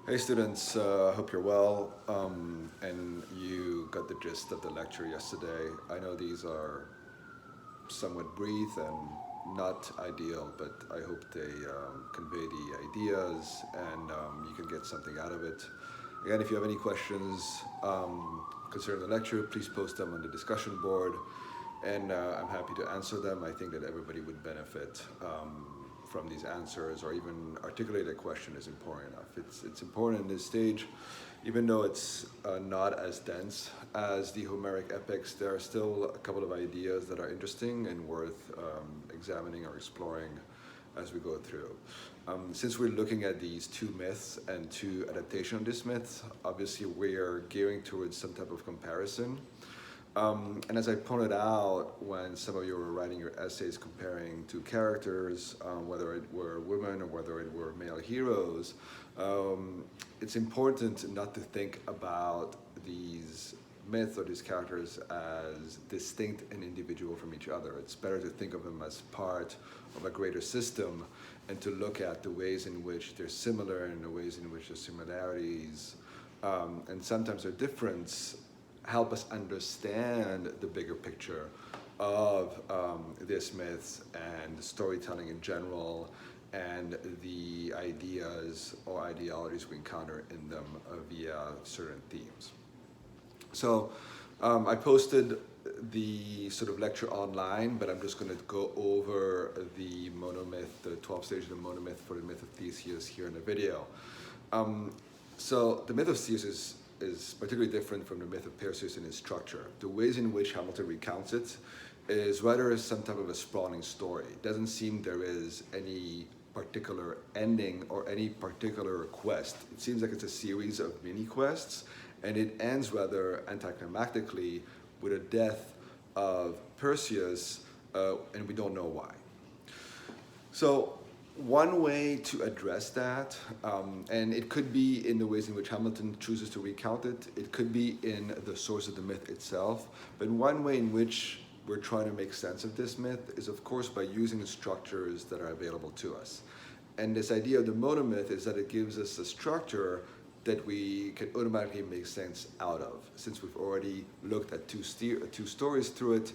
Hey students, hope you're well and you got the gist of the lecture yesterday. I know these are somewhat brief and not ideal, but I hope they convey the ideas and you can get something out of it. Again, if you have any questions concerning the lecture, please post them on the discussion board and I'm happy to answer them. I think that everybody would benefit from these answers, or even articulate a question is important enough. It's important in this stage, even though it's not as dense as the Homeric epics, there are still a couple of ideas that are interesting and worth examining or exploring as we go through. Since we're looking at these two myths and two adaptations of these myths, obviously we are gearing towards some type of comparison. And as I pointed out when some of you were writing your essays comparing two characters, whether it were women or whether it were male heroes, it's important not to think about these myths or these characters as distinct and individual from each other. It's better to think of them as part of a greater system and to look at the ways in which they're similar and the ways in which there's similarities and sometimes their difference help us understand the bigger picture of this myth and storytelling in general and the ideas or ideologies we encounter in them via certain themes. So I posted the sort of lecture online, but I'm just going to go over the monomyth, the 12 stages of the monomyth for the myth of Theseus here in the video. So the myth of Theseus is particularly different from the myth of Perseus in its structure. The ways in which Hamilton recounts it is rather some type of a sprawling story. It doesn't seem there is any particular ending or any particular quest. It seems like it's a series of mini quests, and it ends rather anticlimactically with a death of Perseus, and we don't know why. So one way to address that, and it could be in the ways in which Hamilton chooses to recount it, it could be in the source of the myth itself, but one way in which we're trying to make sense of this myth is of course by using the structures that are available to us. And this idea of the monomyth is that it gives us a structure that we can automatically make sense out of. Since we've already looked at two stories through it,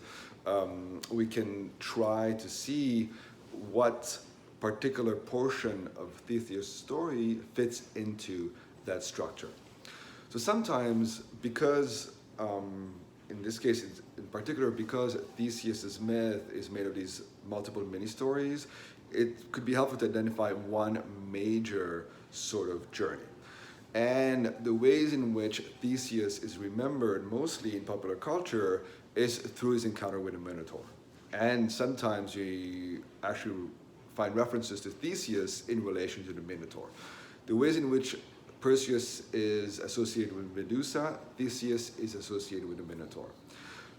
we can try to see what particular portion of Theseus' story fits into that structure. So sometimes, because in this case in particular, because Theseus' myth is made of these multiple mini-stories, it could be helpful to identify one major sort of journey. And the ways in which Theseus is remembered mostly in popular culture is through his encounter with a Minotaur. And sometimes you actually find references to Theseus in relation to the Minotaur. The ways in which Perseus is associated with Medusa, Theseus is associated with the Minotaur.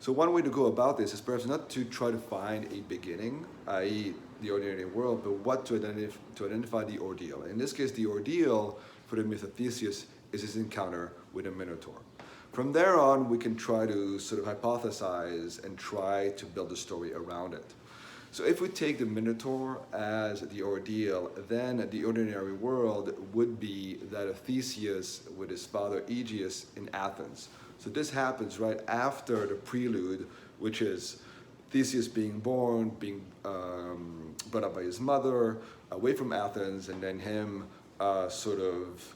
So one way to go about this is perhaps not to try to find a beginning, i.e. the ordinary world, but what to identify the ordeal. In this case, the ordeal for the myth of Theseus is his encounter with a Minotaur. From there on, we can try to sort of hypothesize and try to build a story around it. So if we take the Minotaur as the ordeal, then the ordinary world would be that of Theseus with his father Aegeus in Athens. So this happens right after the prelude, which is Theseus being born, being brought up by his mother, away from Athens, and then him sort of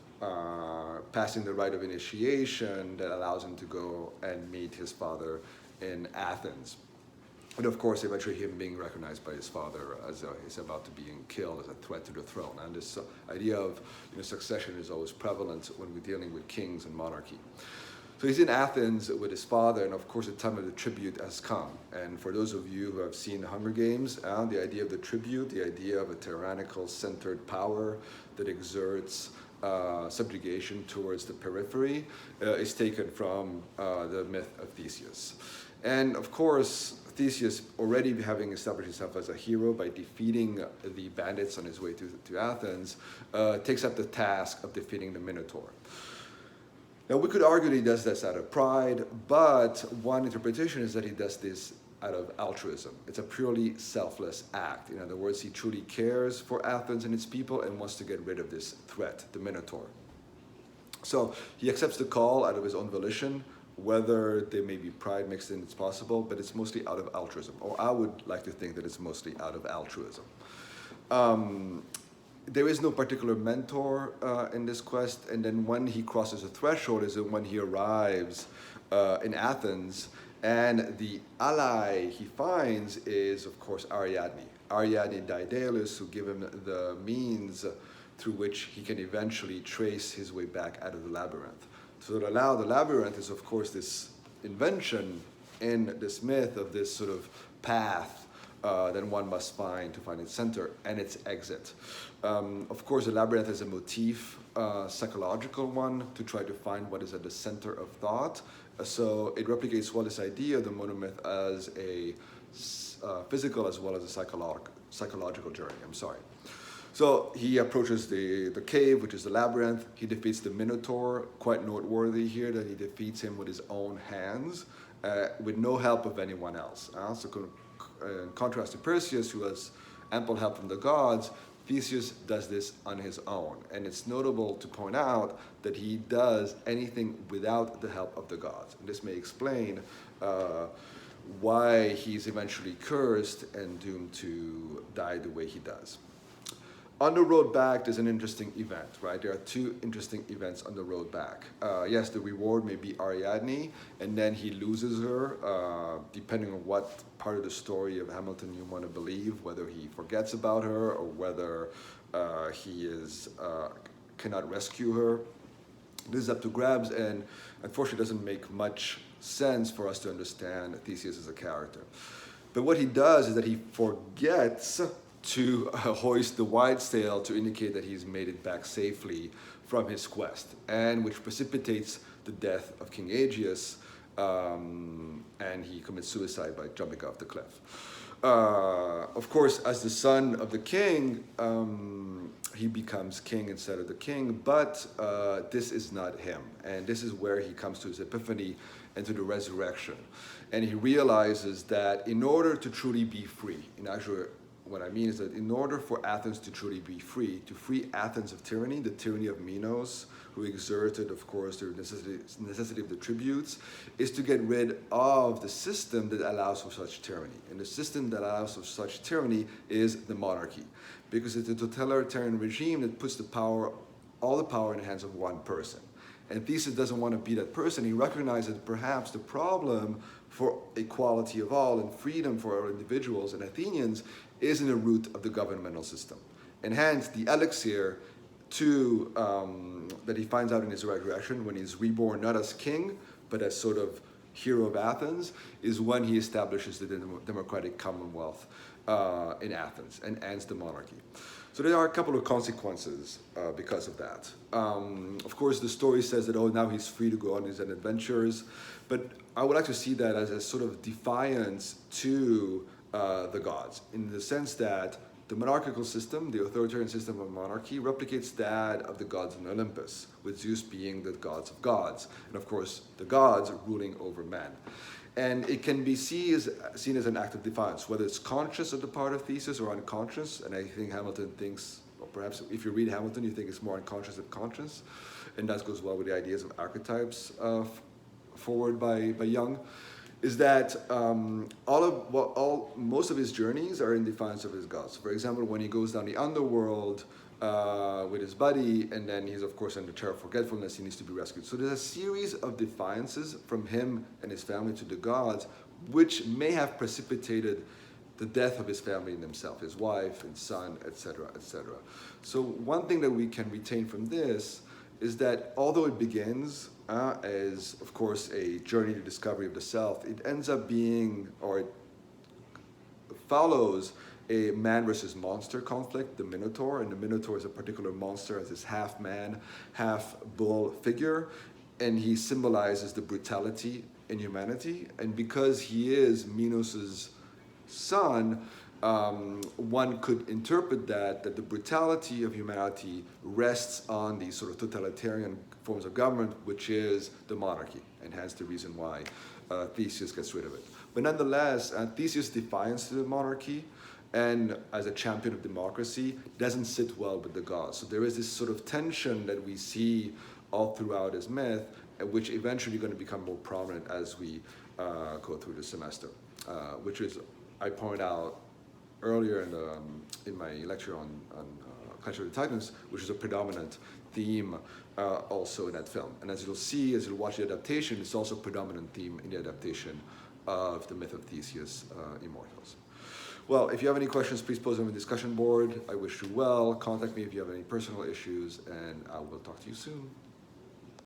passing the rite of initiation that allows him to go and meet his father in Athens. And of course, eventually him being recognized by his father as he's about to be killed as a threat to the throne. And this idea of succession is always prevalent when we're dealing with kings and monarchy. So he's in Athens with his father, and of course the time of the tribute has come. And for those of you who have seen the Hunger Games, the idea of the tribute, the idea of a tyrannical centered power that exerts subjugation towards the periphery is taken from the myth of Theseus. And of course, Theseus, already having established himself as a hero by defeating the bandits on his way to Athens, takes up the task of defeating the Minotaur. Now, we could argue that he does this out of pride, but one interpretation is that he does this out of altruism. It's a purely selfless act. In other words, he truly cares for Athens and its people and wants to get rid of this threat, the Minotaur. So he accepts the call out of his own volition. Whether there may be pride mixed in, it's possible, but it's mostly out of altruism. Or I would like to think that it's mostly out of altruism. There is no particular mentor in this quest, and then when he crosses a threshold is when he arrives in Athens, and the ally he finds is, of course, Ariadne Daedalus, who give him the means through which he can eventually trace his way back out of the labyrinth. So the labyrinth is, of course, this invention in this myth of this sort of path that one must find to find its center and its exit. Of course, the labyrinth is a motif, psychological one, to try to find what is at the center of thought. So it replicates well this idea of the monomyth as a physical as well as a psychological journey. So he approaches the cave, which is the labyrinth. He defeats the Minotaur. Quite noteworthy here that he defeats him with his own hands, with no help of anyone else. In contrast to Perseus, who has ample help from the gods, Theseus does this on his own. And it's notable to point out that he does anything without the help of the gods. And this may explain why he's eventually cursed and doomed to die the way he does. On the road back, there's an interesting event, right? There are two interesting events on the road back. Yes, the reward may be Ariadne, and then he loses her, depending on what part of the story of Hamilton you want to believe, whether he forgets about her or whether he cannot rescue her. This is up to grabs, and unfortunately doesn't make much sense for us to understand Theseus as a character. But what he does is that he forgets to hoist the wide sail to indicate that he's made it back safely from his quest, and which precipitates the death of King Aegeus, and he commits suicide by jumping off the cliff. Of course, as the son of the king, he becomes king instead of the king, but this is not him, and this is where he comes to his epiphany and to the resurrection. And he realizes that in order to truly be free, in actual what I mean is that in order for Athens to truly be free, to free Athens of tyranny, the tyranny of Minos, who exerted, of course, the necessity of the tributes, is to get rid of the system that allows for such tyranny. And the system that allows for such tyranny is the monarchy, because it's a totalitarian regime that puts all the power in the hands of one person. And Theseus doesn't want to be that person. He recognizes that perhaps the problem for equality of all and freedom for our individuals and Athenians is in the root of the governmental system. And hence the elixir that he finds out in his resurrection, when he's reborn not as king, but as sort of hero of Athens, is when he establishes the democratic commonwealth in Athens and ends the monarchy. So there are a couple of consequences because of that. Of course, the story says that, now he's free to go on his adventures, but I would like to see that as a sort of defiance to the gods, in the sense that the monarchical system, the authoritarian system of monarchy, replicates that of the gods in Olympus, with Zeus being the gods of gods, and of course the gods ruling over men. And it can be seen as an act of defiance, whether it's conscious on the part of Theseus or unconscious. And I think Hamilton thinks, or perhaps if you read Hamilton, you think it's more unconscious than conscious. And that goes well with the ideas of archetypes forward by Jung. Is that most of his journeys are in defiance of his gods. For example, when he goes down the underworld with his buddy, and then he's of course under terror of forgetfulness, he needs to be rescued. So there's a series of defiances from him and his family to the gods, which may have precipitated the death of his family and himself, his wife and son, etc., etc. So one thing that we can retain from this is that although it begins as, of course, a journey to discovery of the self, it ends up being, or it follows, a man versus monster conflict, the Minotaur. And the Minotaur is a particular monster as this half man, half bull figure, and he symbolizes the brutality in humanity. And because he is Minos's son, one could interpret that the brutality of humanity rests on these sort of totalitarian forms of government, which is the monarchy, and hence the reason why Theseus gets rid of it. But nonetheless, Theseus' defiance to the monarchy and as a champion of democracy doesn't sit well with the gods. So there is this sort of tension that we see all throughout his myth, which eventually going to become more prominent as we go through the semester, which is, I point out earlier in my lecture on Clash of the Titans, which is a predominant theme also in that film. And as you'll see, as you'll watch the adaptation, it's also a predominant theme in the adaptation of the myth of Theseus, Immortals. Well, if you have any questions, please post them in the discussion board. I wish you well. Contact me if you have any personal issues, and I will talk to you soon.